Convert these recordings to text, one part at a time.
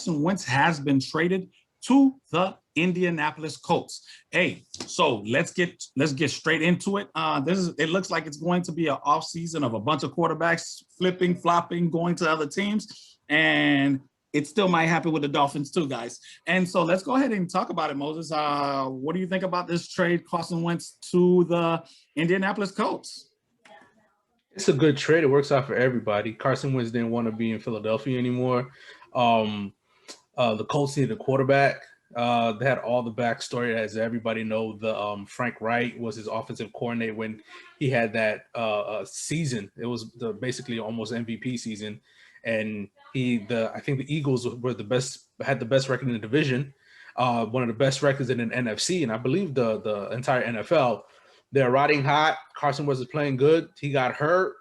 Carson Wentz has been traded to the Indianapolis Colts. Hey, so let's get straight into it. It looks like it's going to be an off season of a bunch of quarterbacks flipping, flopping, going to other teams, and it still might happen with the Dolphins too, guys. And so let's go ahead and talk about it, Moses. What do you think about this trade, Carson Wentz to the Indianapolis Colts? It's a good trade. It works out for everybody. Carson Wentz didn't want to be in Philadelphia anymore. The Colts needed a quarterback. They had all the backstory, as everybody know. The Frank Wright was his offensive coordinator when he had that season. It was basically almost MVP season, and I think the Eagles were had the best record in the division, one of the best records in an NFC, and I believe the entire NFL. They're riding hot. Carson Wentz was playing good. He got hurt,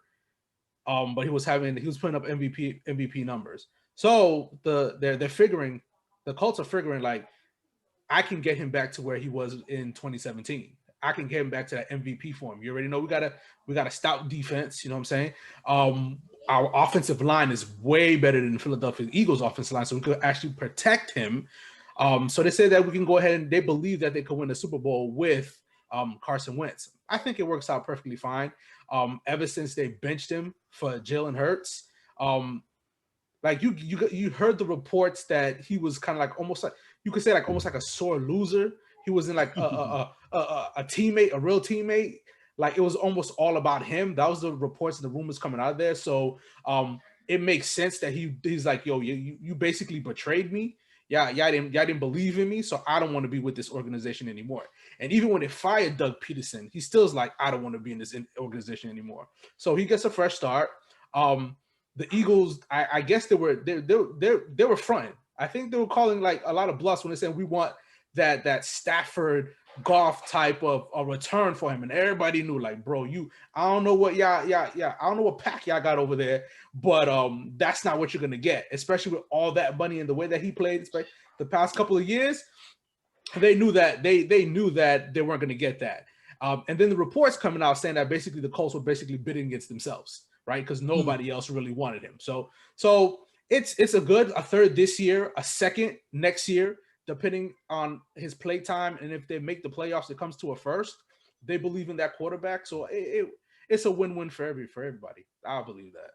but he was putting up MVP numbers. So the Colts are figuring like, I can get him back to where he was in 2017. I can get him back to that MVP form. You already know we got a stout defense. You know what I'm saying? Our offensive line is way better than the Philadelphia Eagles offensive line, so we could actually protect him. So they say that we can go ahead, and they believe that they could win the Super Bowl with Carson Wentz. I think it works out perfectly fine. Ever since they benched him for Jalen Hurts, like you heard the reports that he was kind of like almost like, you could say like almost like a sore loser. He wasn't like a teammate, a real teammate. Like it was almost all about him. That was the reports and the rumors coming out of there. So it makes sense that he's like, yo, you basically betrayed me. Y'all didn't believe in me, so I don't want to be with this organization anymore. And even when they fired Doug Peterson, he still is like, I don't want to be in this organization anymore. So he gets a fresh start. The Eagles, I guess they were fronting. I think they were calling like a lot of bluffs when they said we want that Stafford Goff type of a return for him, and everybody knew like, bro, I don't know what I don't know what pack y'all got over there, but that's not what you're gonna get, especially with all that money and the way that he played the past couple of years. They knew that they knew that they weren't gonna get that, and then the reports coming out saying that basically the Colts were basically bidding against themselves, right? Because nobody else really wanted him. So it's a third this year, a second next year, depending on his play time, and if they make the playoffs, it comes to a first. They believe in that quarterback, so it's a win-win for everybody. I believe that.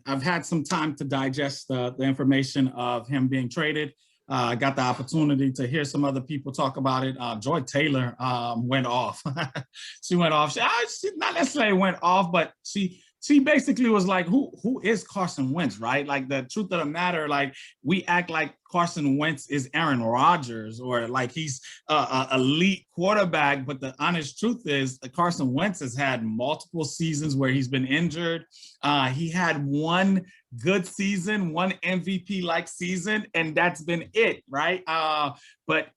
I've had some time to digest the information of him being traded. I got the opportunity to hear some other people talk about it. Joy Taylor went off. She went off. She not necessarily went off, but she basically was like, who is Carson Wentz, right? Like the truth of the matter, like we act like Carson Wentz is Aaron Rodgers or like he's a elite quarterback, but the honest truth is Carson Wentz has had multiple seasons where he's been injured. He had one good season, one MVP-like season, and that's been it, right? But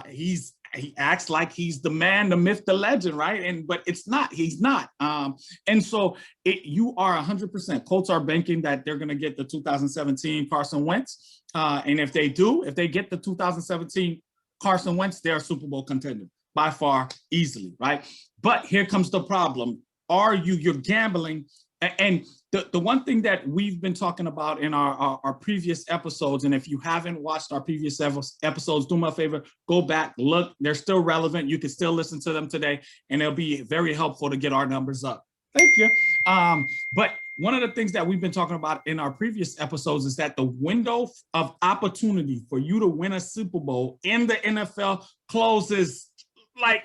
he acts like he's the man, the myth, the legend, right? But he's not. And so you are 100%. Colts are banking that they're going to get the 2017 Carson Wentz. And if they get the 2017 Carson Wentz, they're a Super Bowl contender by far, easily, right? But here comes the problem. You're gambling. And the one thing that we've been talking about in our previous episodes, and if you haven't watched our previous episodes, do me a favor, go back, look, they're still relevant. You can still listen to them today, and it'll be very helpful to get our numbers up. Thank you. But one of the things that we've been talking about in our previous episodes is that the window of opportunity for you to win a Super Bowl in the NFL closes like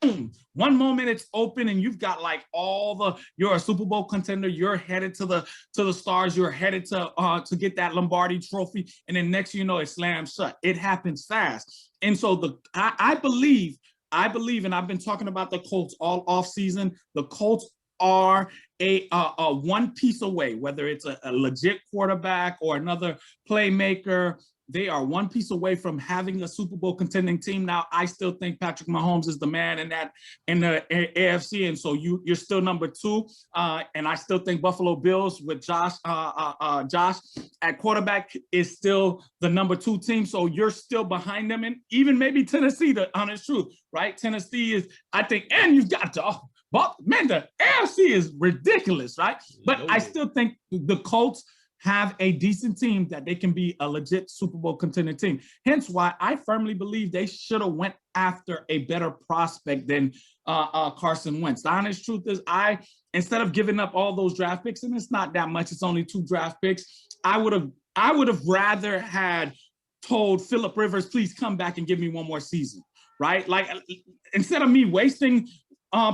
boom. One moment it's open and you've got like you're a Super Bowl contender, you're headed to the stars, you're headed to get that Lombardi trophy, and then next you know it slams shut. It happens fast. And so I believe, and I've been talking about the Colts all off season. The Colts are a one piece away, whether it's a legit quarterback or another playmaker. They are one piece away from having a Super Bowl contending team. Now, I still think Patrick Mahomes is the man in the AFC, and so you're still number two. And I still think Buffalo Bills with Josh at quarterback is still the number two team. So you're still behind them, and even maybe Tennessee. The honest truth, right? Tennessee is, I think, and you've got the AFC is ridiculous, right? But I still think the Colts have a decent team that they can be a legit Super Bowl contending team. Hence why I firmly believe they should have went after a better prospect than Carson Wentz. The honest truth is, instead of giving up all those draft picks, and it's not that much, it's only 2 draft picks, I would have rather had told Phillip Rivers, please come back and give me one more season, right? Like, instead of me wasting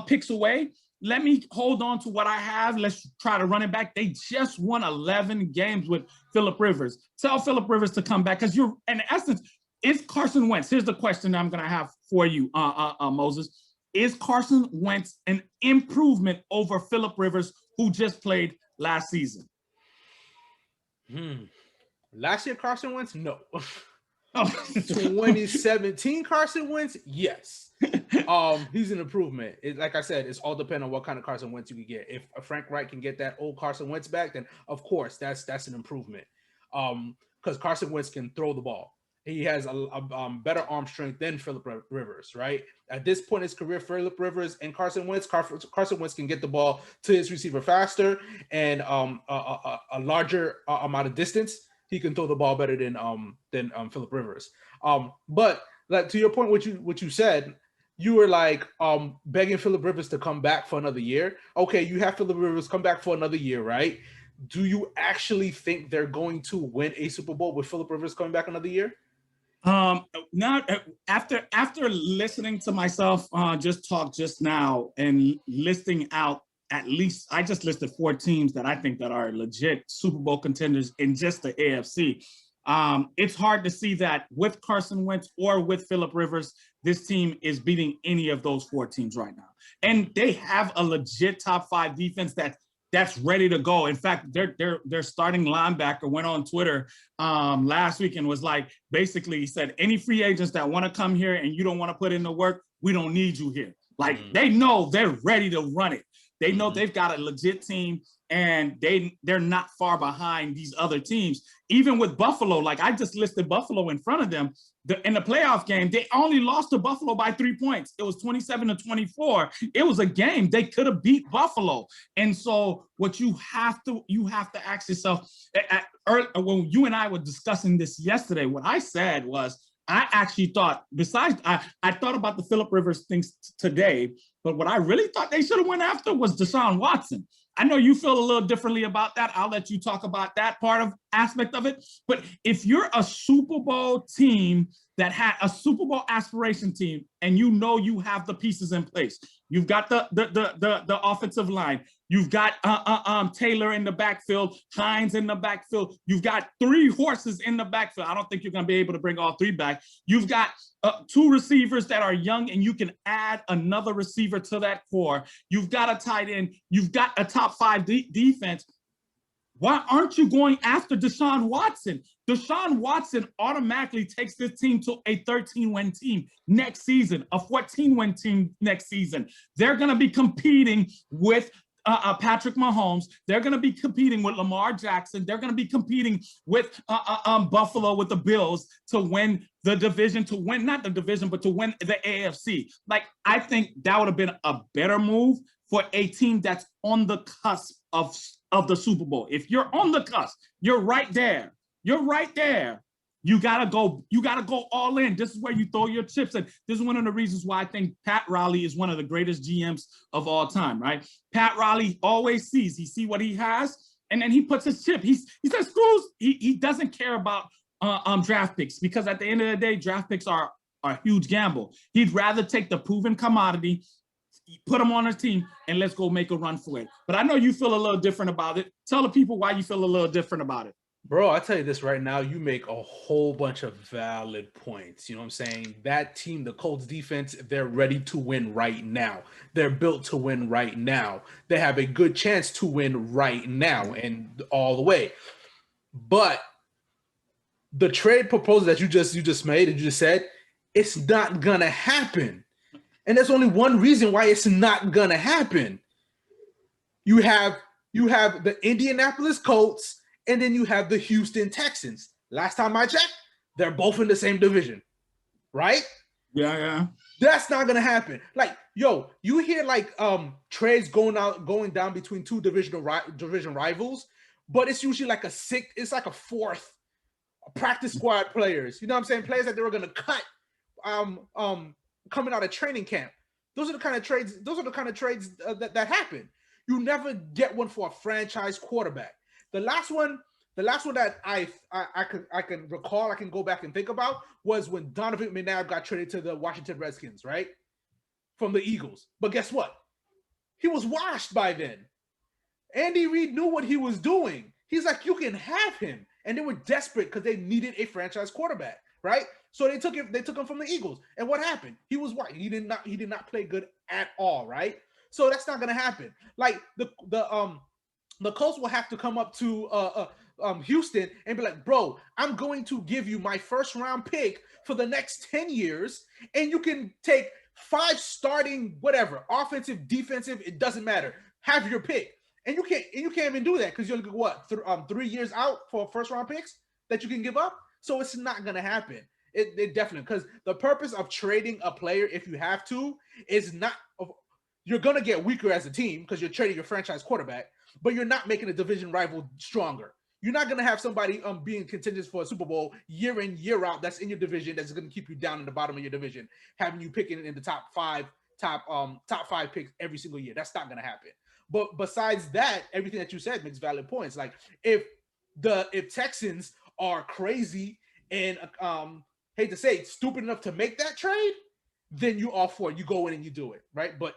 picks away, let me hold on to what I have. Let's try to run it back. They just won 11 games with Phillip Rivers. Tell Phillip Rivers to come back, because you're, in essence, is Carson Wentz, here's the question I'm going to have for you, Moses. Is Carson Wentz an improvement over Phillip Rivers, who just played last season? Last year, Carson Wentz, no. Oh. 2017 Carson Wentz, yes. He's an improvement. Like I said, it's all dependent on what kind of Carson Wentz you can get. If Frank Reich can get that old Carson Wentz back, then of course that's an improvement. Because Carson Wentz can throw the ball. He has a better arm strength than Phillip Rivers, right? At this point in his career, Phillip Rivers and Carson Wentz can get the ball to his receiver faster and a larger amount of distance. He can throw the ball better than Phillip Rivers. But like, to your point, what you said, you were like begging Phillip Rivers to come back for another year. Okay, you have Phillip Rivers come back for another year, right? Do you actually think they're going to win a Super Bowl with Phillip Rivers coming back another year? Not after listening to myself just talk just now and listing out, at least I just listed 4 teams that I think that are legit Super Bowl contenders in just the AFC. It's hard to see that with Carson Wentz or with Phillip Rivers, this team is beating any of those 4 teams right now. And they have a legit top 5 defense that's ready to go. In fact, their starting linebacker went on Twitter last week and was like, basically, he said, any free agents that want to come here and you don't want to put in the work, we don't need you here. Like, they know they're ready to run it. They know they've got a legit team, and they're not far behind these other teams. Even with Buffalo, like I just listed Buffalo in front of them. In the playoff game, they only lost to Buffalo by 3 points. It was 27-24. It was a game they could have beat Buffalo. And so what you have to ask yourself, when you and I were discussing this yesterday, what I said was, I actually thought, besides, I thought about the Phillip Rivers things today, but what I really thought they should have went after was Deshaun Watson. I know you feel a little differently about that. I'll let you talk about that aspect of it. But if you're a Super Bowl team that had a Super Bowl aspiration team, and you know you have the pieces in place, you've got the offensive line, you've got Taylor in the backfield, Hines in the backfield, you've got 3 horses in the backfield. I don't think you're going to be able to bring all 3 back. You've got 2 receivers that are young, and you can add another receiver to that core. You've got a tight end. You've got a top 5 defense. Why aren't you going after Deshaun Watson? Deshaun Watson automatically takes this team to a 13-win team next season, a 14-win team next season. They're going to be competing with Patrick Mahomes. They're going to be competing with Lamar Jackson. They're going to be competing with Buffalo, with the Bills, to win the division, to win not the division, but to win the AFC. Like, I think that would have been a better move for a team that's on the cusp of the Super Bowl. If you're on the cusp, you're right there. You're right there. You gotta go all in. This is where you throw your chips in. This is one of the reasons why I think Pat Riley is one of the greatest GMs of all time, right? Pat Riley always sees what he has, and then he puts his chip. He says, screws, he doesn't care about draft picks, because at the end of the day, draft picks are a huge gamble. He'd rather take the proven commodity, put them on a team, and let's go make a run for it. But I know you feel a little different about it. Tell the people why you feel a little different about it. Bro, I tell you this right now, you make a whole bunch of valid points. You know what I'm saying? That team, the Colts defense, they're ready to win right now. They're built to win right now. They have a good chance to win right now and all the way. But the trade proposal that you just made, and you just said, it's not gonna happen. And there's only one reason why it's not gonna happen. You have the Indianapolis Colts, and then you have the Houston Texans. Last time I checked, they're both in the same division, right? Yeah. That's not gonna happen. Like, yo, you hear like trades going down between 2 division rivals. but it's usually like a sixth, it's like a fourth practice squad players. You know what I'm saying? Players that they were gonna cut coming out of training camp. Those are the kind of trades. Those are the kind of trades that happen. You never get one for a franchise quarterback. The last one that I can recall, I can go back and think about was when Donovan McNabb got traded to the Washington Redskins, right? From the Eagles. But guess what? He was washed by then. Andy Reid knew what he was doing. He's like, you can have him. And they were desperate because they needed a franchise quarterback, right? So they took him from the Eagles. And what happened? He was white. He did not play good at all, right? So that's not gonna happen. Like the Colts will have to come up to Houston and be like, bro, I'm going to give you my first round pick for the next 10 years, and you can take 5 starting whatever, offensive, defensive, it doesn't matter. Have your pick. And you can't even do that because you're looking what 3 years out for first round picks that you can give up. So it's not gonna happen. It definitely, because the purpose of trading a player, if you have to, is not you're gonna get weaker as a team because you're trading your franchise quarterback, but you're not making a division rival stronger. You're not gonna have somebody being contenders for a Super Bowl year in, year out that's in your division that's gonna keep you down in the bottom of your division, having you picking in the top five picks every single year. That's not gonna happen. But besides that, everything that you said makes valid points. Like if Texans are crazy and hate to say it, stupid enough to make that trade, then you all for it. You go in and you do it, right? But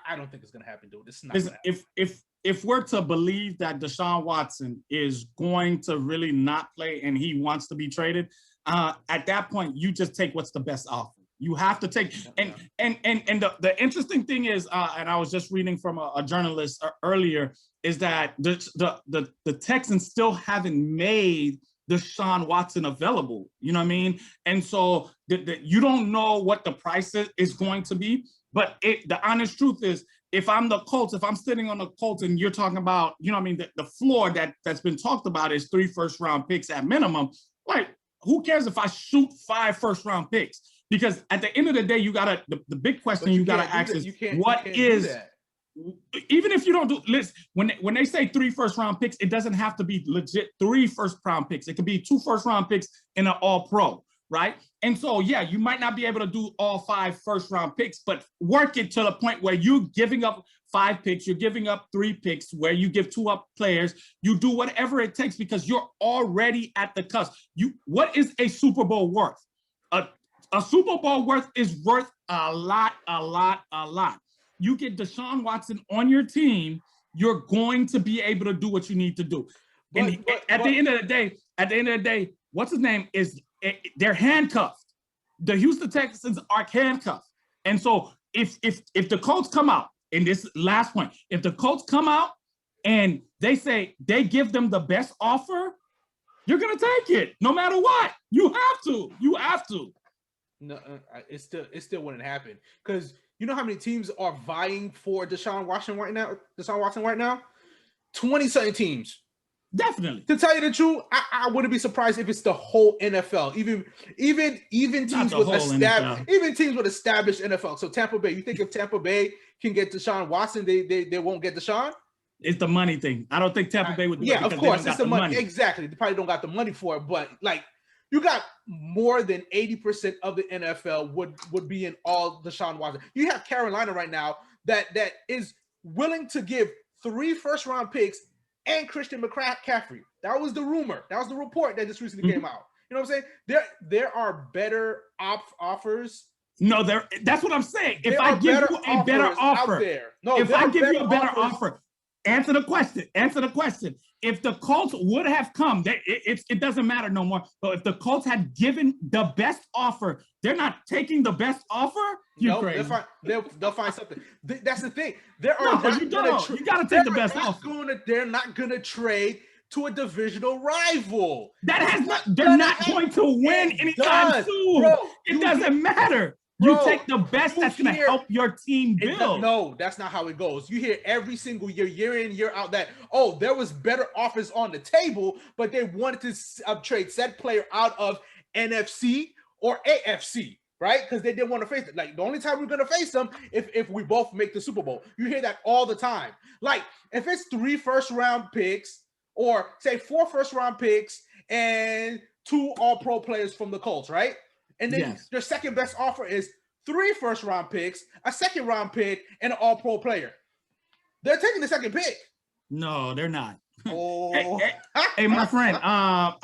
I don't think it's gonna happen, dude. It's not gonna happen. If we're to believe that Deshaun Watson is going to really not play and he wants to be traded, at that point you just take what's the best offer. You have to take, and the interesting thing is, and I was just reading from a journalist earlier, is that the Texans still haven't made Deshaun Watson available. You know what I mean? And so you don't know what the price is going to be. But the honest truth is, if I'm the Colts, if I'm sitting on the Colts and you're talking about, you know what I mean, the floor that's been talked about is 3 first-round picks at minimum. Like, who cares if I shoot 5 first-round picks? Because at the end of the day, the big question you got to ask is, what is, even if you don't do, listen, when they say 3 first-round picks, it doesn't have to be legit 3 first-round picks. It could be 2 first-round picks and an all-pro, right? And so, yeah, you might not be able to do all 5 first-round picks, but work it to the point where you're giving up 5 picks, you're giving up 3 picks, where you give 2 up players, you do whatever it takes because you're already at the cusp. What is a Super Bowl worth? A Super Bowl is worth a lot. You get Deshaun Watson on your team, you're going to be able to do what you need to do. At the end of the day, what's his name they're handcuffed. The Houston Texans are handcuffed. And so if the Colts come out, in this last point, if the Colts come out and they say they give them the best offer, you're gonna take it no matter what. You have to. No, it still wouldn't happen because you know how many teams are vying for Deshaun Watson right now? 20-something teams. Definitely. To tell you the truth, I wouldn't be surprised if it's the whole NFL. Even teams with established NFL. So Tampa Bay, you think if Tampa Bay can get Deshaun Watson, they won't get Deshaun? It's the money thing. I don't think Tampa Bay would do it. Yeah, of course, it's the money. Exactly. They probably don't got the money for it, but like you got more than 80% of the NFL would be in all Deshaun Watson. You have Carolina right now that is willing to give 3 first-round picks and Christian McCaffrey. That was the rumor. That was the report that just recently came out. You know what I'm saying? There are better offers. No, that's what I'm saying. If I give you a better offer, if I give you a better offer, answer the question. If the Colts would have come, it doesn't matter no more. But if the Colts had given the best offer, they're not taking the best offer. Crazy. They'll find something. That's the thing. You got to take the best offer. They're not going to trade to a divisional rival. They're not going to win anytime soon. Bro, it doesn't matter. You take the best that's going to help your team build. No, that's not how it goes. You hear every single year in, year out, that, there was better offers on the table, but they wanted to trade said player out of NFC or AFC, right? Because they didn't want to face it. Like, the only time we're going to face them if we both make the Super Bowl. You hear that all the time. Like, if it's 3 first-round picks or say 4 first-round picks and 2 all-pro players from the Colts, right? And then their second best offer is 3 first-round picks, a second-round pick, and an all-pro player. They're taking the second pick. No, they're not. Oh, hey, my friend. I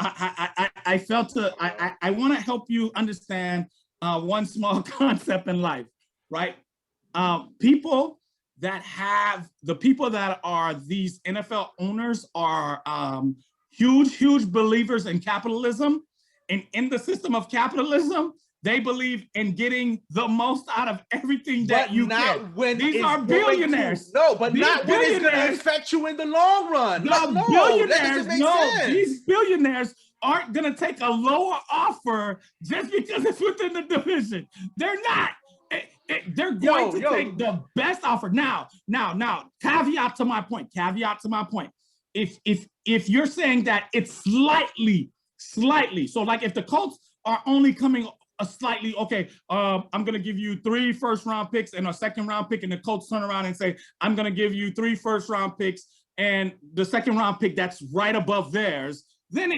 want to help you understand one small concept in life, right? People that are these NFL owners are huge believers in capitalism, and in the system of capitalism, they believe in getting the most out of everything that you get. These are billionaires. But not when it's going to affect you in the long run. These billionaires aren't going to take a lower offer just because it's within the division. They're not. They're going to take the best offer. Now, caveat to my point. If you're saying that it's slightly, so like if the Colts are only coming slightly, okay, I'm going to give you 3 first-round picks and a second-round pick, and the Colts turn around and say, I'm going to give you 3 first-round picks and the second-round pick that's right above theirs, then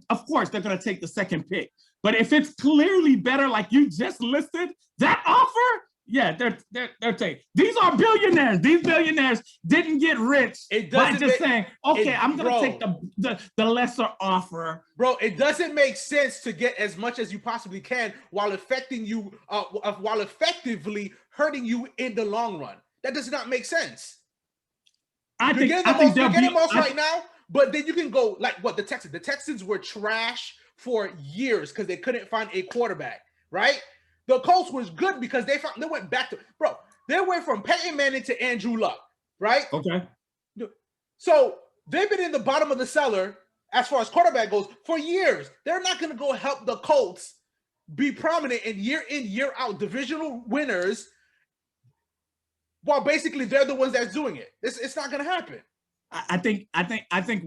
of course, they're going to take the second pick. But if it's clearly better, like you just listed, that offer, they're taking. These are billionaires. These billionaires didn't get rich by just saying, okay, I'm going to take the lesser offer. Bro, it doesn't make sense to get as much as you possibly can while affecting you, while effectively hurting you in the long run. That does not make sense. You're getting the most right now, but then you can go like what the Texans. The Texans were trash for years because they couldn't find a quarterback, right? The Colts was good because they went back to, they went from Peyton Manning to Andrew Luck, right? Okay. So they've been in the bottom of the cellar as far as quarterback goes for years. They're not going to go help the Colts be prominent in, year out divisional winners while basically they're the ones that's doing it. It's not going to happen. I think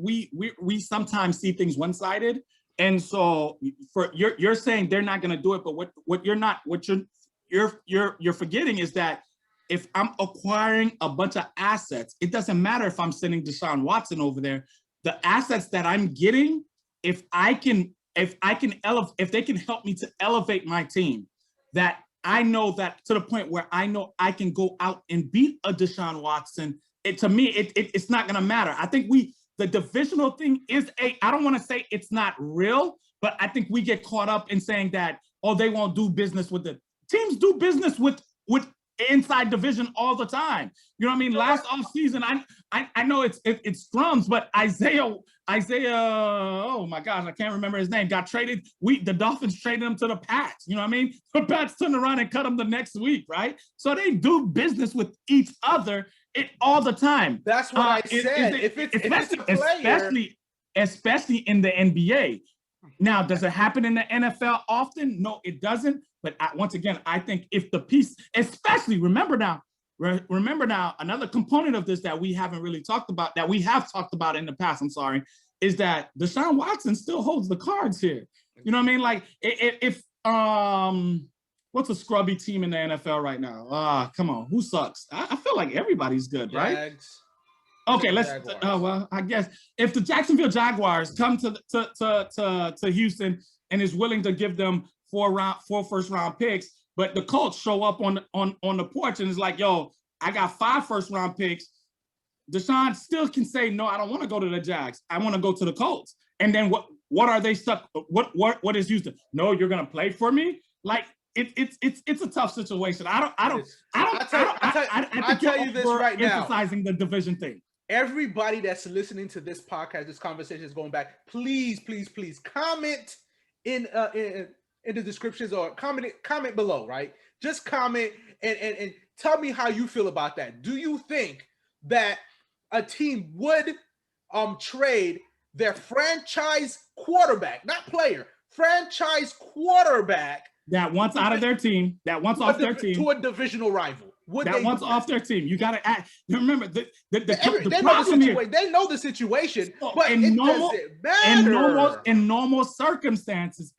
we sometimes see things one-sided. And so you're saying they're not going to do it, but what you're forgetting is that if I'm acquiring a bunch of assets, it doesn't matter if I'm sending Deshaun Watson over there. The assets that I'm getting, if they can help me to elevate my team, that I know that to the point where I know I can go out and beat a Deshaun Watson. To me, it's not going to matter. I think the divisional thing is I don't want to say it's not real, but I think we get caught up in saying that, they won't do business with the teams do business with inside division all the time. You know what I mean? Last offseason, I know it's Strums, but Isaiah, oh my gosh, I can't remember his name, got traded. The Dolphins traded him to the Pats. You know what I mean? The Pats turned around and cut him the next week, right? So they do business with each other all the time. That's what I said. Especially in the NBA. Now, does it happen in the NFL often? No, it doesn't. But once again, I think if the piece, especially remember now, another component of this that we haven't really talked about, that we have talked about in the past, is that Deshaun Watson still holds the cards here. You know what I mean? Like if what's a scrubby team in the NFL right now? Come on, who sucks? I feel like everybody's good, right? Jags. Okay, I guess if the Jacksonville Jaguars come to Houston and is willing to give them 4 first-round picks, but the Colts show up on the porch and is like, yo, I got 5 first-round picks. Deshaun still can say, no, I don't want to go to the Jags. I want to go to the Colts. And then what are they stuck? What is Houston? No, you're gonna play for me? Like it's a tough situation. I think tell you this right now. Emphasizing the division thing. Everybody that's listening to this podcast, this conversation is going back. Please comment in the descriptions or comment below, right? Just comment and tell me how you feel about that. Do you think that a team would trade their franchise quarterback, not player, franchise quarterback that wants out of their team, that wants off their team to a divisional rival? That wants off their team. You got to act. Remember, the problem here. They know the situation, but it doesn't matter. In normal circumstances,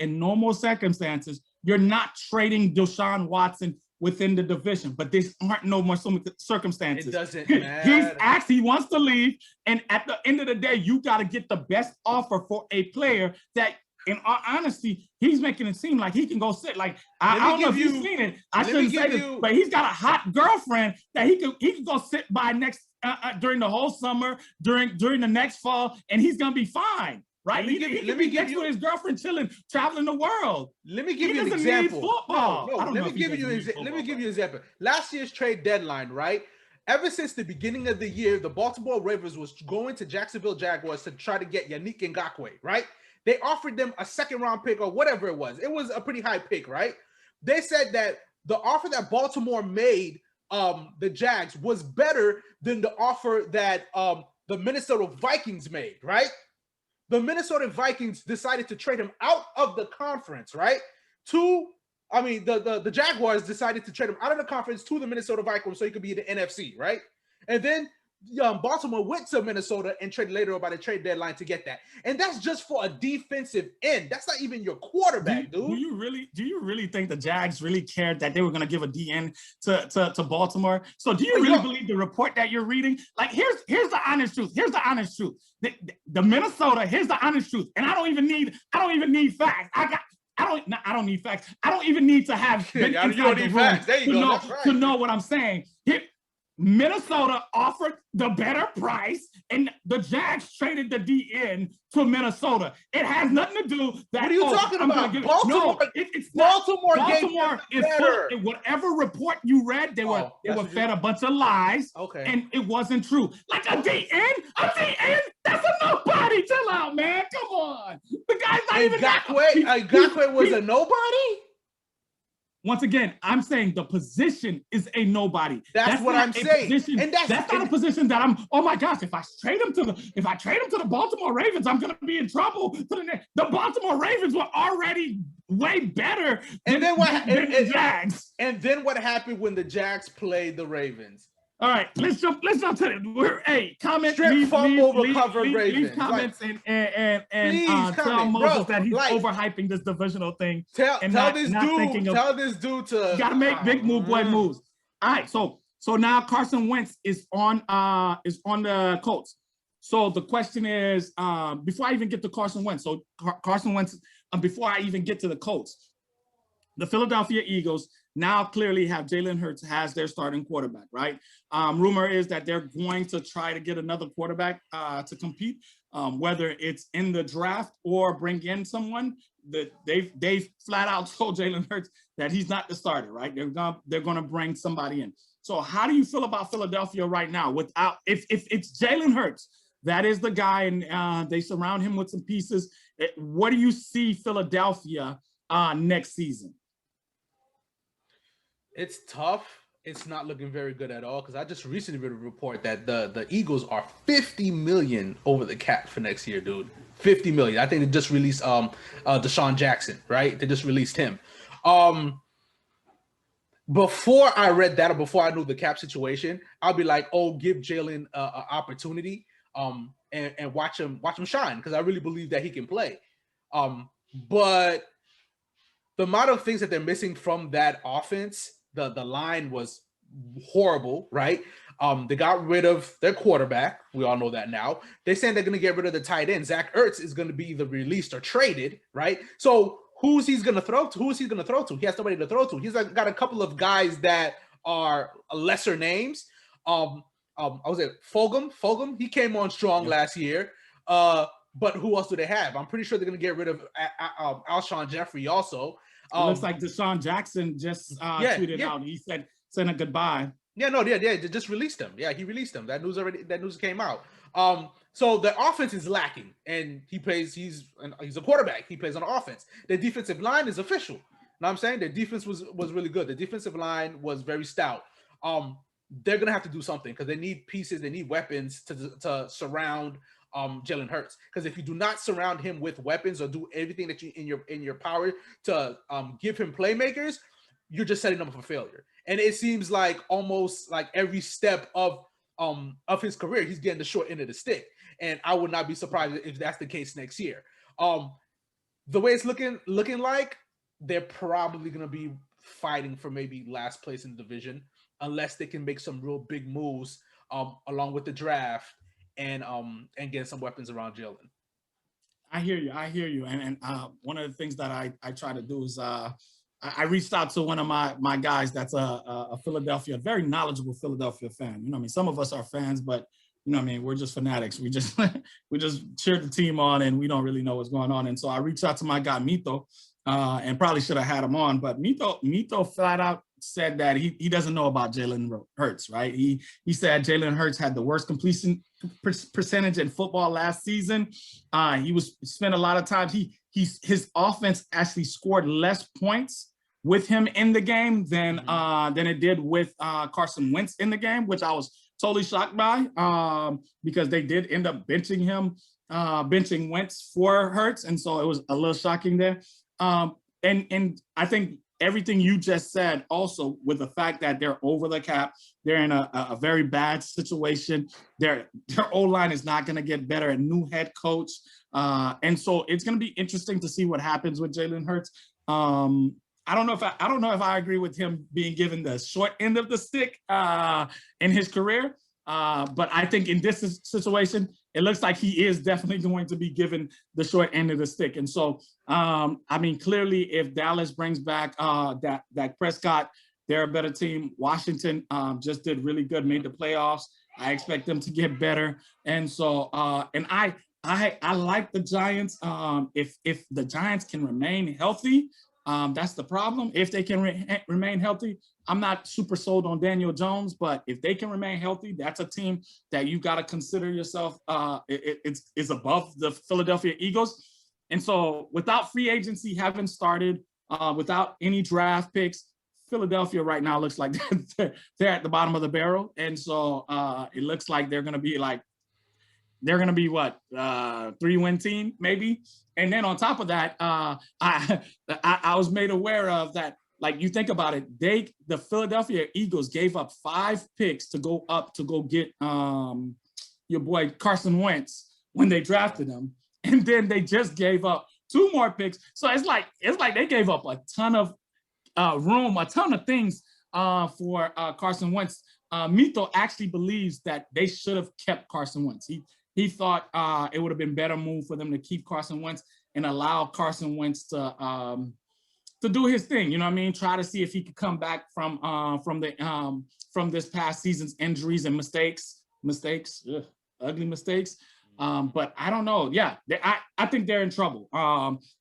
you're not trading Deshaun Watson within the division, but there aren't no more circumstances. It doesn't matter. He wants to leave, and at the end of the day, you got to get the best offer for a player that, in all honesty, he's making it seem like he can go sit. Like, I don't know if you've seen it. I shouldn't say this, but he's got a hot girlfriend that he can go sit by next during the whole summer, during the next fall, and he's gonna be fine. Right? He can be next to his girlfriend, chilling, traveling the world. Let me give you an example. Let me give you an example. Last year's trade deadline, right? Ever since the beginning of the year, the Baltimore Ravens was going to Jacksonville Jaguars to try to get Yannick Ngakoue, right? They offered them a second-round pick or whatever it was. It was a pretty high pick, right? They said that the offer that Baltimore made the Jags was better than the offer that the Minnesota Vikings made, right? The Minnesota Vikings decided to trade him out of the conference, right? The Jaguars decided to trade him out of the conference to the Minnesota Vikings so he could be the NFC, right? And then Baltimore went to Minnesota and traded later about a trade deadline to get that. And that's just for a defensive end. That's not even your quarterback, dude. Do you really think the Jags really cared that they were going to give a DN to Baltimore? So do you really believe the report that you're reading? Like, here's the honest truth. Here's the honest truth. The Minnesota, here's the honest truth. And I don't even need facts. I don't need facts. I don't even need to have you don't need facts. There you go. To know what I'm saying. Minnesota offered the better price, and the Jags traded the DN to Minnesota. It has nothing to do that. What are you talking about? Baltimore. No, it's Baltimore. Baltimore is better. Whatever report you read, they were fed a bunch of lies. Okay. And it wasn't true. Like a DN, that's a nobody. Chill out, man. Come on. The guy's not even Ngakoue was a nobody. Once again, I'm saying the position is a nobody. That's what I'm saying. And that's not a position that I'm, oh my gosh, if I trade him to the Baltimore Ravens, I'm gonna be in trouble. The Baltimore Ravens were already way better than the Jags. And then what happened when the Jags played the Ravens? All right, let's jump to it. Comment, leave comments and tell Moses that he's overhyping this divisional thing. Tell this dude to gotta make big boy moves. All right, so now Carson Wentz is on the Colts. So the question is, before I even get to Carson Wentz, before I even get to the Colts, the Philadelphia Eagles now clearly have Jalen Hurts as their starting quarterback, right? Rumor is that they're going to try to get another quarterback to compete, whether it's in the draft or bring in someone. That they've flat out told Jalen Hurts that he's not the starter, right? They're gonna bring somebody in. So how do you feel about Philadelphia right now? If it's Jalen Hurts, that is the guy, and they surround him with some pieces. What do you see Philadelphia next season? It's tough. It's not looking very good at all because I just recently read a report that the Eagles are $50 million over the cap for next year, dude. $50 million. I think they just released Deshaun Jackson, right? They just released him. Before I read that or before I knew the cap situation, I'll be like, oh, give Jalen an opportunity and watch him shine because I really believe that he can play. But the amount of things that they're missing from that offense, the line was horrible, right? They got rid of their quarterback. We all know that now. They're saying they're going to get rid of the tight end. Zach Ertz is going to be either released or traded, right? So who's he going to throw to? He has nobody to throw to. He's got a couple of guys that are lesser names. I was at Fulgham. He came on strong last year. But who else do they have? I'm pretty sure they're going to get rid of Alshon Jeffrey also. It looks like Deshaun Jackson just tweeted out. He said a goodbye. They just released him. Yeah, he released him. That news came out. So the offense is lacking, and he's a quarterback. He plays on offense. The defensive line is official. You know what I'm saying? Their defense was really good. The defensive line was very stout. They're gonna have to do something because they need pieces, they need weapons to surround Jalen Hurts. Because if you do not surround him with weapons or do everything that you in your power to give him playmakers, you're just setting him up for failure. And it seems like almost like every step of his career, he's getting the short end of the stick. And I would not be surprised if that's the case next year. The way it's looking like, they're probably going to be fighting for maybe last place in the division unless they can make some real big moves along with the draft and get some weapons around Jalen. I hear you. I hear you. And one of the things that I try to do is I reached out to one of my guys that's a Philadelphia, very knowledgeable Philadelphia fan. You know what I mean? Some of us are fans, but you know what I mean? We're just fanatics. We just cheer the team on and we don't really know what's going on. And so I reached out to my guy, Mito, and probably should have had him on, but Mito flat out said that he doesn't know about Jalen Hurts, right? He said Jalen Hurts had the worst completion percentage in football last season. He spent a lot of time. His offense actually scored less points with him in the game than it did with Carson Wentz in the game, which I was totally shocked by because they did end up benching him, benching Wentz for Hurts, and so it was a little shocking there. And I think everything you just said also with the fact that they're over the cap, they're in a very bad situation. Their O-line is not going to get better, a new head coach. And so it's going to be interesting to see what happens with Jalen Hurts. I don't know if I agree with him being given the short end of the stick in his career. But I think in this situation, it looks like he is definitely going to be given the short end of the stick. And so, I mean, clearly, if Dallas brings back Dak Prescott, they're a better team. Washington just did really good, made the playoffs. I expect them to get better. And so, and I like the Giants. If the Giants can remain healthy, that's the problem. If they can remain healthy, I'm not super sold on Daniel Jones, but if they can remain healthy, that's a team that you got to consider yourself. It's above the Philadelphia Eagles. And so without free agency having started, without any draft picks, Philadelphia right now looks like they're at the bottom of the barrel. And so it looks like they're going to be what, 3-win team maybe. And then on top of that, I was made aware of that. Like, you think about it, the Philadelphia Eagles gave up 5 picks to go get your boy Carson Wentz when they drafted him, and then they just gave up 2 more picks. So it's like they gave up a ton of room, a ton of things for Carson Wentz. Mito actually believes that they should have kept Carson Wentz. He thought it would have been better move for them to keep Carson Wentz and allow Carson Wentz to do his thing, you know what I mean? Try to see if he could come back from this past season's injuries and mistakes, ugly mistakes. But I don't know. Yeah, I think they're in trouble.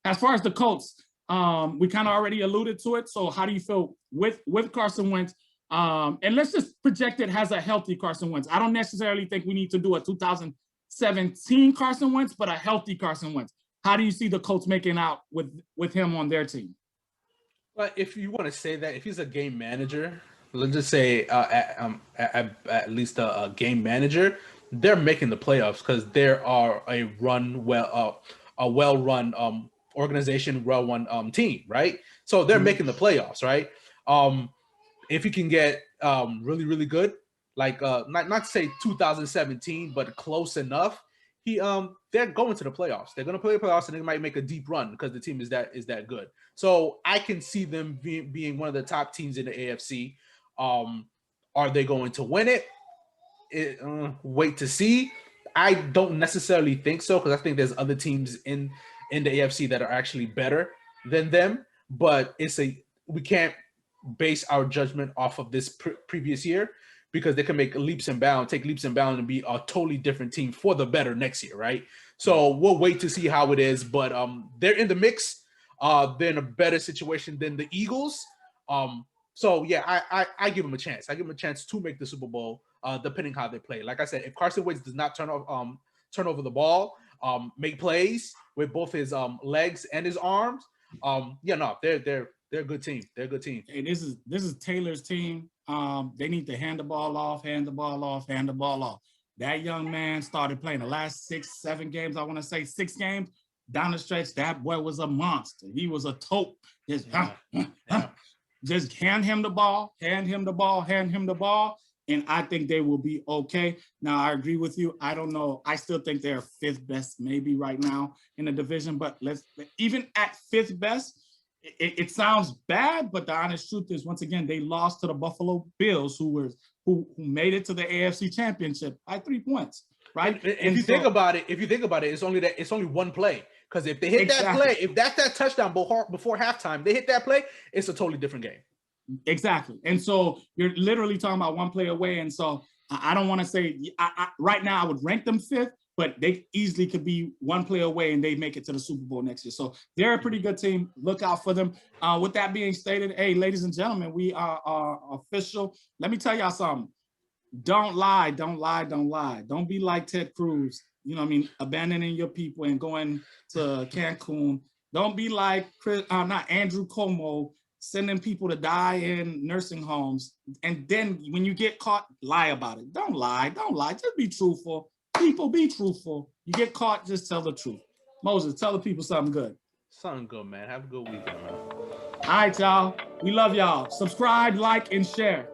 As far as the Colts, we kind of already alluded to it. So how do you feel with Carson Wentz? And let's just project it as a healthy Carson Wentz. I don't necessarily think we need to do a 2017 Carson Wentz, but a healthy Carson Wentz. How do you see the Colts making out with him on their team? But if you want to say that, if he's a game manager, let's just say at least a game manager, they're making the playoffs because there are a well-run organization, well-run team, right? So they're making the playoffs, right? If you can get really, really good, like not to say 2017, but close enough, they're going to the playoffs. They're going to play the playoffs, and they might make a deep run because the team is that good. So I can see them being one of the top teams in the AFC. Are they going to win it? Wait to see. I don't necessarily think so because I think there's other teams in the AFC that are actually better than them. But we can't base our judgment off of this previous year because they can make take leaps and bounds, and be a totally different team for the better next year, right? So we'll wait to see how it is. But they're in the mix. They're in a better situation than the Eagles. So yeah, I give them a chance. I give them a chance to make the Super Bowl, depending how they play. Like I said, if Carson Wentz does not turn over the ball, make plays with both his legs and his arms, they're a good team. They're a good team. Hey, this is Taylor's team. They need to hand the ball off. That young man started playing the last 6-7 games. I want to say 6 games down the stretch. That boy was a monster. He was a tote. Just hand him the ball, and I think they will be okay. Now, I agree with you. I don't know. I still think they're 5th best maybe right now in the division, but even at 5th best, it sounds bad, but the honest truth is, once again, they lost to the Buffalo Bills, who made it to the AFC Championship by 3 points, right? And if you think about it, it's only one play. Because if they hit that play, if that's that touchdown before halftime, they hit that play, it's a totally different game. Exactly. And so you're literally talking about one play away. And so I don't want to say right now I would rank them 5th, but they easily could be one play away and they make it to the Super Bowl next year. So they're a pretty good team. Look out for them. With that being stated, hey, ladies and gentlemen, we are official. Let me tell y'all something. Don't lie. Don't lie. Don't lie. Don't be like Ted Cruz. You know what I mean? Abandoning your people and going to Cancun. Don't be like not Andrew Cuomo, sending people to die in nursing homes. And then when you get caught, lie about it. Don't lie. Don't lie. Just be truthful. People, be truthful. You get caught, just tell the truth. Moses, tell the people something good. Something good, man. Have a good weekend, man. All right, y'all. We love y'all. Subscribe, like, and share.